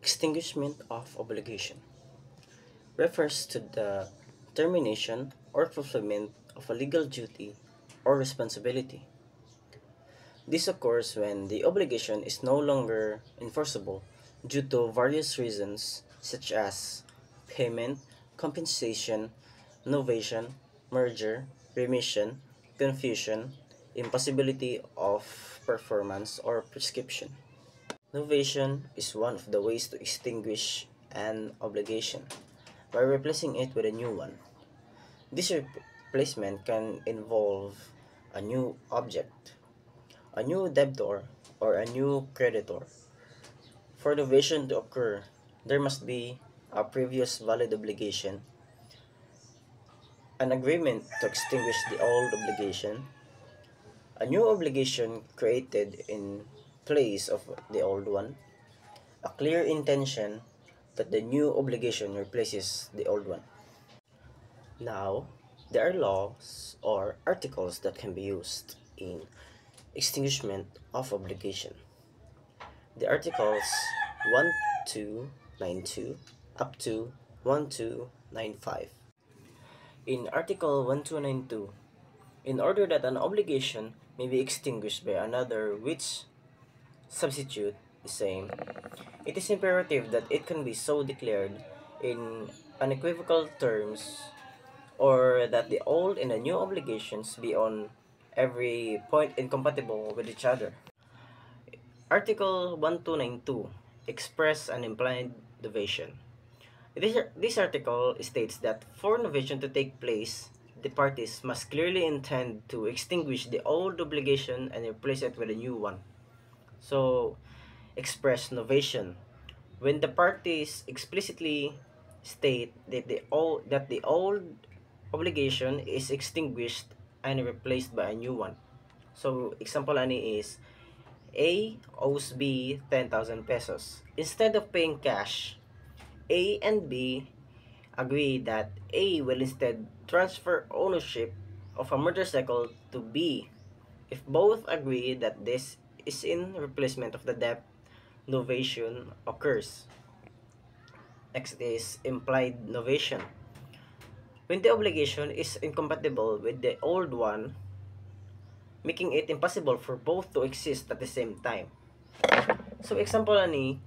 Extinguishment of obligation refers to the termination or fulfillment of a legal duty or responsibility. This occurs when the obligation is no longer enforceable due to various reasons such as payment, compensation, novation, merger, remission, confusion, impossibility of performance, or prescription. Novation is one of the ways to extinguish an obligation by replacing it with a new one. This replacement can involve a new object, a new debtor, or a new creditor. For novation to occur, there must be a previous valid obligation, an agreement to extinguish the old obligation, a new obligation created in place of the old one, a clear intention that the new obligation replaces the old one. Now, there are laws or articles that can be used in extinguishment of obligation. The articles 1292 up to 1295. In Article 1292, in order that an obligation may be extinguished by another which substitute the same, it is imperative that it can be so declared in unequivocal terms, or that the old and the new obligations be on every point incompatible with each other. Article 1292 express and implied novation. This article states that for novation to take place, the parties must clearly intend to extinguish the old obligation and replace it with a new one. So, express novation. When the parties explicitly state that the old obligation is extinguished and replaced by a new one. So, example ani is A owes B 10,000 pesos. Instead of paying cash, A and B agree that A will instead transfer ownership of a motorcycle to B. If both agree that this is in replacement of the debt, novation occurs. Next is implied novation. When the obligation is incompatible with the old one, making it impossible for both to exist at the same time. So example ani,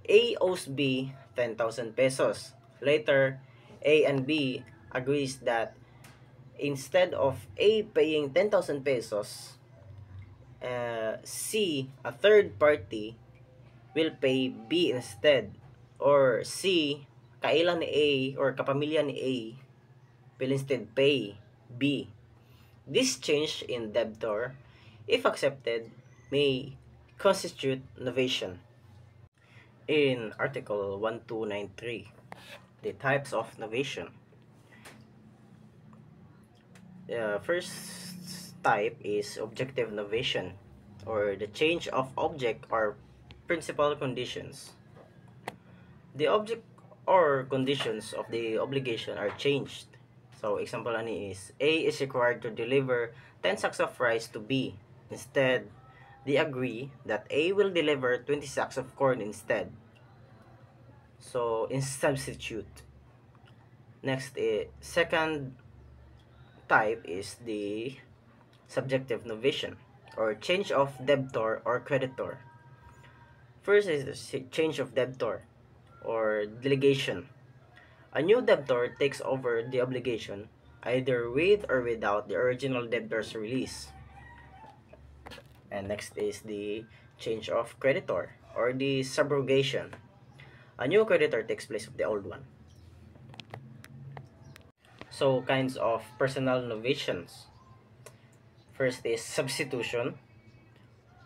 A owes B 10,000 pesos. Later, A and B agrees that instead of A paying 10,000 pesos, C, a third party, will pay B instead. Or C, kailan ni A or kapamilya ni A, will instead pay B. This change in debtor, if accepted, may constitute novation. In Article 1293, the types of novation. The first type is objective novation, or the change of object or principal conditions. The object or conditions of the obligation are changed. So, example ani is, A is required to deliver 10 sacks of rice to B. Instead, they agree that A will deliver 20 sacks of corn instead. So, in substitute. Next, second type is the subjective novation, or change of debtor or creditor. First is the change of debtor or delegation. A new debtor takes over the obligation either with or without the original debtor's release. And next is the change of creditor or the subrogation. A new creditor takes place of the old one. So, kinds of personal novations. First is substitution.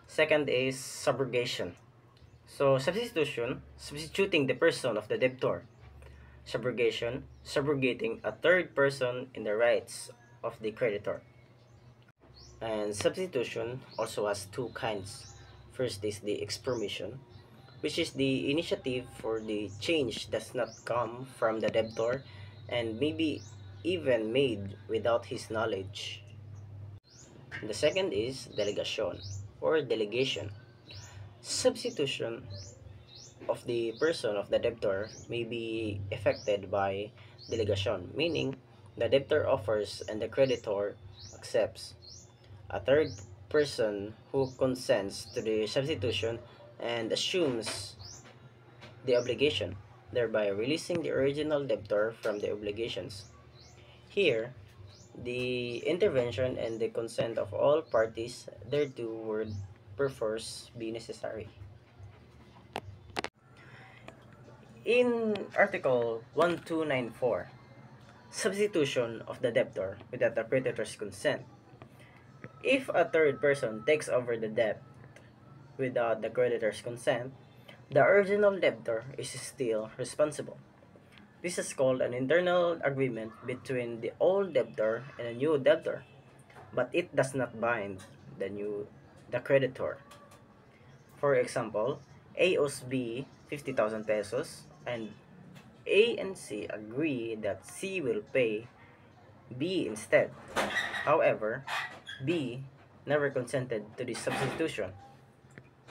Second is subrogation. So, substitution, substituting the person of the debtor. Subrogation, subrogating a third person in the rights of the creditor. And substitution also has two kinds. First is the expromission, which is the initiative for the change does not come from the debtor and may be even made without his knowledge. The second is delegation or delegation. Substitution of the person of the debtor may be effected by delegation, meaning the debtor offers and the creditor accepts. A third person who consents to the substitution and assumes the obligation, thereby releasing the original debtor from the obligations. Here, the intervention and the consent of all parties thereto would perforce be necessary. In Article 1294, substitution of the debtor without the creditor's consent. If a third person takes over the debt without the creditor's consent, the original debtor is still responsible. This is called an internal agreement between the old debtor and a new debtor, but it does not bind the creditor. For example, A owes B 50,000 pesos and A and C agree that C will pay B instead. However, B never consented to this substitution,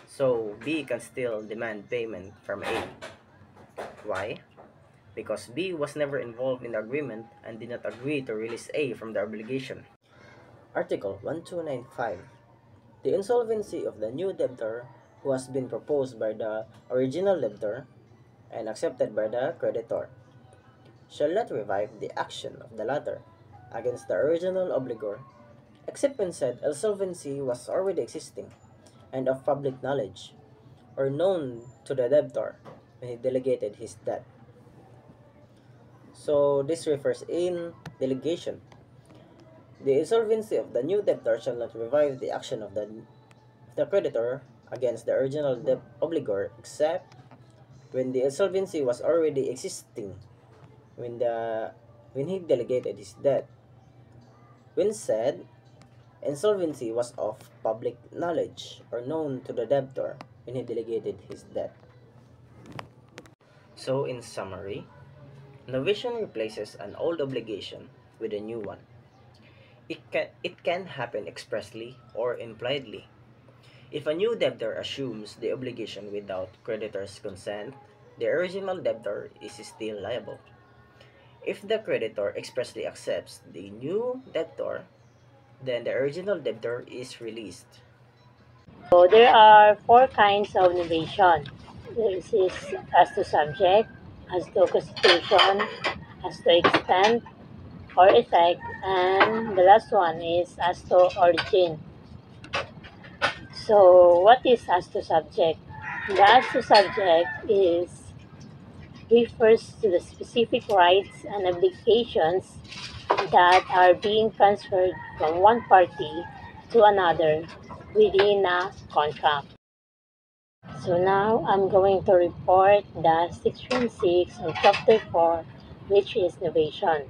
so B can still demand payment from A. Why? Because B was never involved in the agreement and did not agree to release A from the obligation. Article 1295. The insolvency of the new debtor who has been proposed by the original debtor and accepted by the creditor shall not revive the action of the latter against the original obligor, except when said insolvency was already existing and of public knowledge, or known to the debtor when he delegated his debt. So this refers in delegation. The insolvency of the new debtor shall not revive the action of the creditor against the original obligor except when the insolvency was already existing when he delegated his debt. When said insolvency was of public knowledge or known to the debtor when he delegated his debt. So in summary, novation replaces an old obligation with a new one. It can happen expressly or impliedly. If a new debtor assumes the obligation without creditor's consent, the original debtor is still liable. If the creditor expressly accepts the new debtor, then the original debtor is released. So there are four kinds of novation. This is as to subject, as to constitution, as to extent or effect, and the last one is as to origin. So what is as to subject? The as to subject refers to the specific rights and obligations that are being transferred from one party to another within a contract. So now I'm going to report the section 6 of chapter 4, which is novation.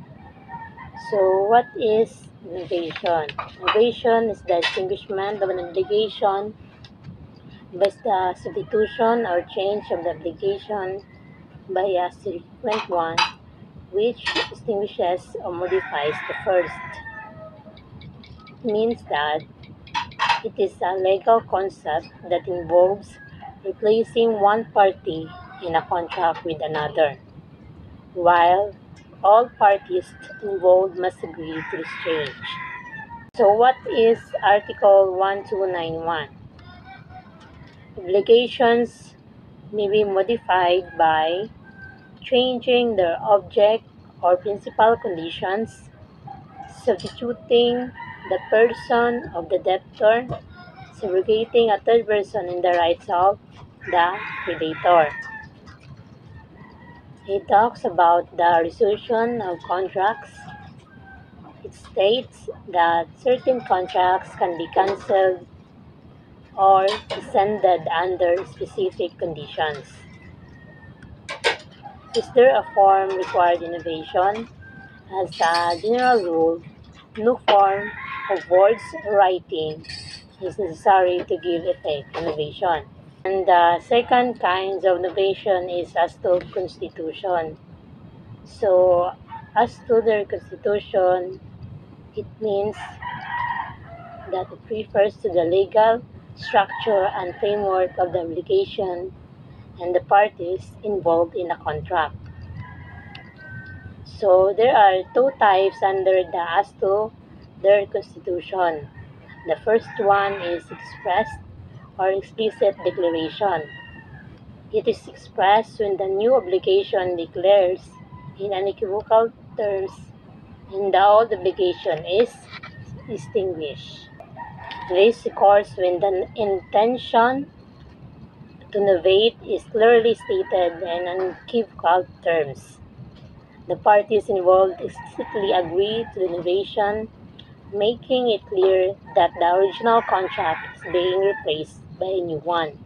So what is novation? Novation is the extinguishment of an obligation by the substitution or change of the obligation by a subsequent one which extinguishes or modifies the first. It means that it is a legal concept that involves replacing one party in a contract with another, while all parties involved must agree to this change. So what is Article 1291? Obligations may be modified by changing their object or principal conditions, substituting the person of the debtor, segregating a third person in the rights of the creditor. It talks about the resolution of contracts. It states that certain contracts can be cancelled or rescinded under specific conditions. Is there a form required innovation? As a general rule, no form of words or writing is necessary to give effect to innovation. And the second kind of innovation is as to constitution. So, as to their constitution, it means that it refers to the legal structure and framework of the obligation and the parties involved in a contract. So there are two types under the as to their constitution. The first one is expressed or explicit declaration. It is expressed when the new obligation declares in unequivocal terms and the old obligation is extinguished. This occurs when the intention to novate is clearly stated in unequivocal terms. The parties involved explicitly agree to the novation, making it clear that the original contract is being replaced by a new one.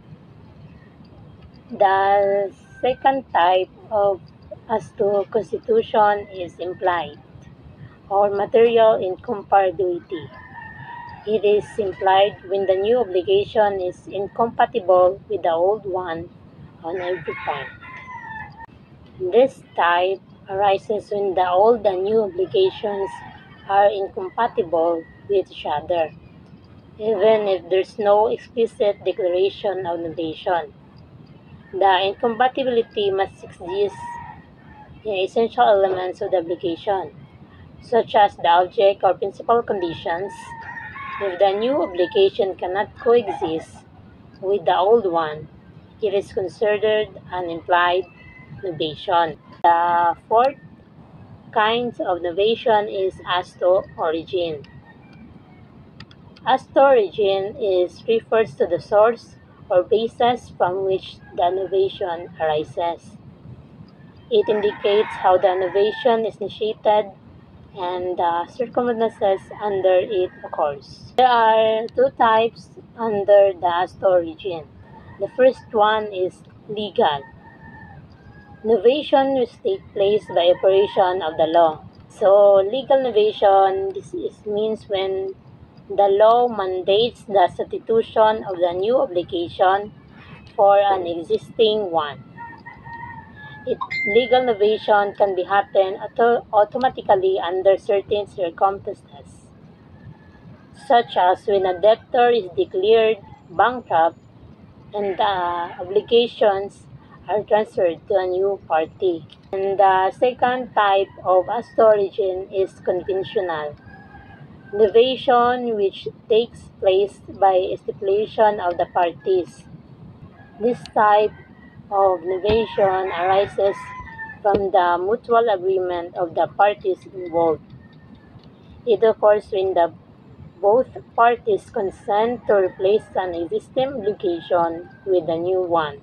The second type of as to constitution is implied or material incompatibility. It is implied when the new obligation is incompatible with the old one on every point. This type arises when the old and new obligations are incompatible with each other, even if there's no explicit declaration of novation. The incompatibility must exist in essential elements of the obligation, such as the object or principal conditions. If the new obligation cannot coexist with the old one, it is considered an implied novation. The fourth kind of novation is as to origin. As to origin refers to the source or basis from which the novation arises. It indicates how the novation is initiated and the circumstances under it occurs. There are two types under the as to origin. The first one is legal. Novation which takes place by operation of the law. So legal novation means when the law mandates the substitution of the new obligation for an existing one. Legal novation can be happen automatically under certain circumstances, such as when a debtor is declared bankrupt and the obligations are transferred to a new party. And the second type of as to origin is conventional novation, which takes place by stipulation of the parties. This type of novation arises from the mutual agreement of the parties involved. It occurs when both parties consent to replace an existing obligation with a new one,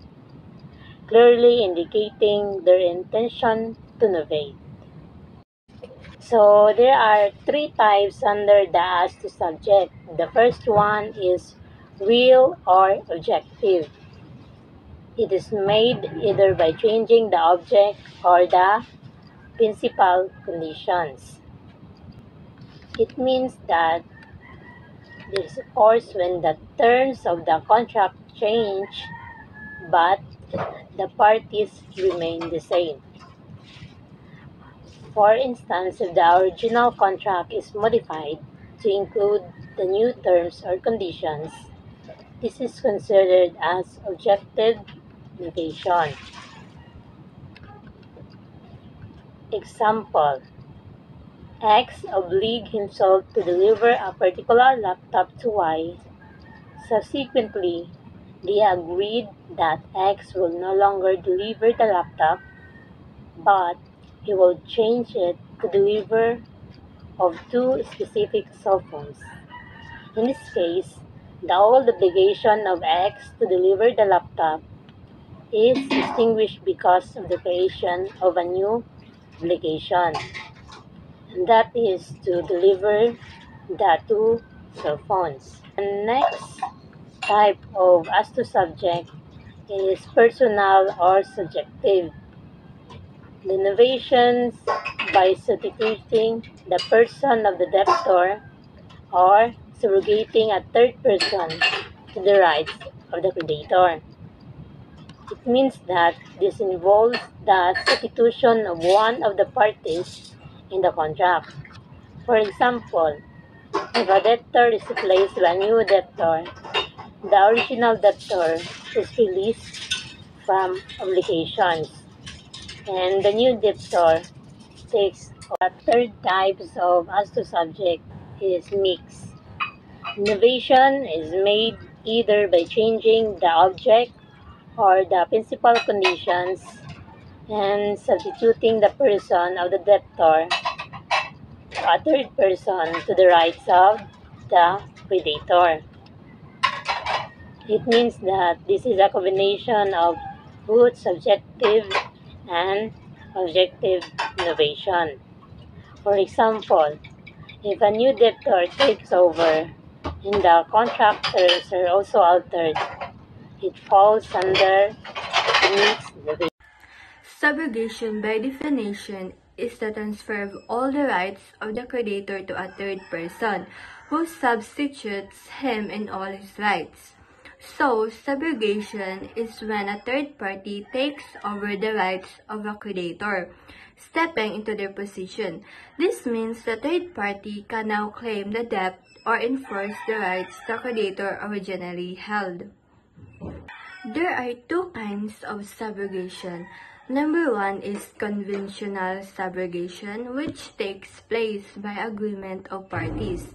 clearly indicating their intention to novate. So there are three types under the as to subject. The first one is real or objective. It is made either by changing the object or the principal conditions. It means that this occurs when the terms of the contract change but the parties remain the same. For instance, if the original contract is modified to include the new terms or conditions, this is considered as objective novation. Example: X obliged himself to deliver a particular laptop to Y. Subsequently, they agreed that X will no longer deliver the laptop, but he will change it to deliver of two specific cell phones. In this case, the old obligation of X to deliver the laptop is extinguished because of the creation of a new obligation, and that is to deliver the two cell phones. The next type of as to subject is personal or subjective. The novations by substituting the person of the debtor or surrogating a third person to the rights of the creditor. It means that this involves the substitution of one of the parties in the contract. For example, if a debtor is replaced by a new debtor, the original debtor is released from obligations. And the new debtor takes the third type of as to subject is mix. Innovation is made either by changing the object or the principal conditions and substituting the person of the debtor to a third person to the rights of the creditor. It means that this is a combination of both subjective and objective innovation. For example, if a new debtor takes over and the contract terms are also altered, it falls under mixed innovation. Subrogation, by definition, is the transfer of all the rights of the creditor to a third person, who substitutes him in all his rights. So, subrogation is when a third party takes over the rights of a creditor, stepping into their position. This means the third party can now claim the debt or enforce the rights the creditor originally held. There are two kinds of subrogation. Number one is conventional subrogation, which takes place by agreement of parties.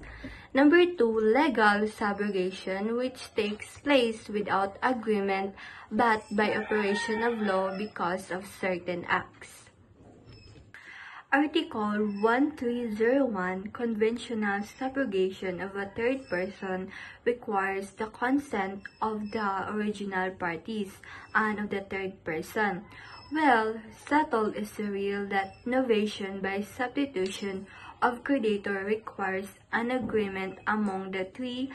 Number two, legal subrogation, which takes place without agreement but by operation of law because of certain acts. Article 1301, conventional subrogation of a third person, requires the consent of the original parties and of the third person. Well, settled is the rule that novation by substitution of creditor requires an agreement among the three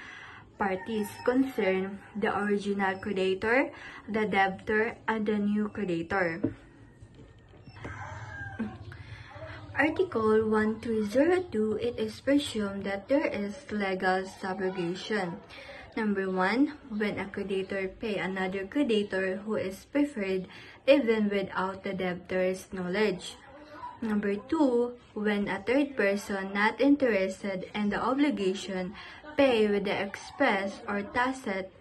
parties concerned: the original creditor, the debtor, and the new creditor. Article 1302, it is presumed that there is legal subrogation. Number one, when a creditor pay another creditor who is preferred even without the debtor's knowledge. Number two, when a third person not interested in the obligation pay with the express or tacit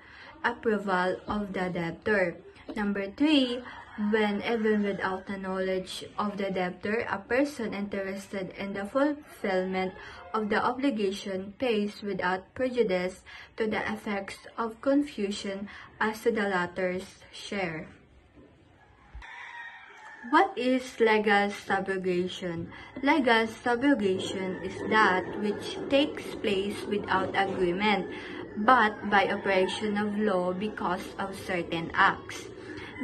approval of the debtor. Number three, when even without the knowledge of the debtor, a person interested in the fulfillment of the obligation pays without prejudice to the effects of confusion as to the latter's share. What is legal subrogation? Legal subrogation is that which takes place without agreement, but by operation of law because of certain acts.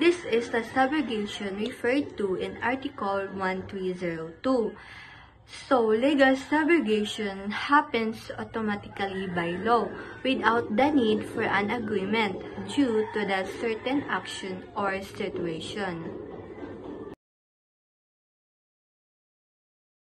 This is the subrogation referred to in Article 1302. So, legal subrogation happens automatically by law without the need for an agreement due to the certain action or situation.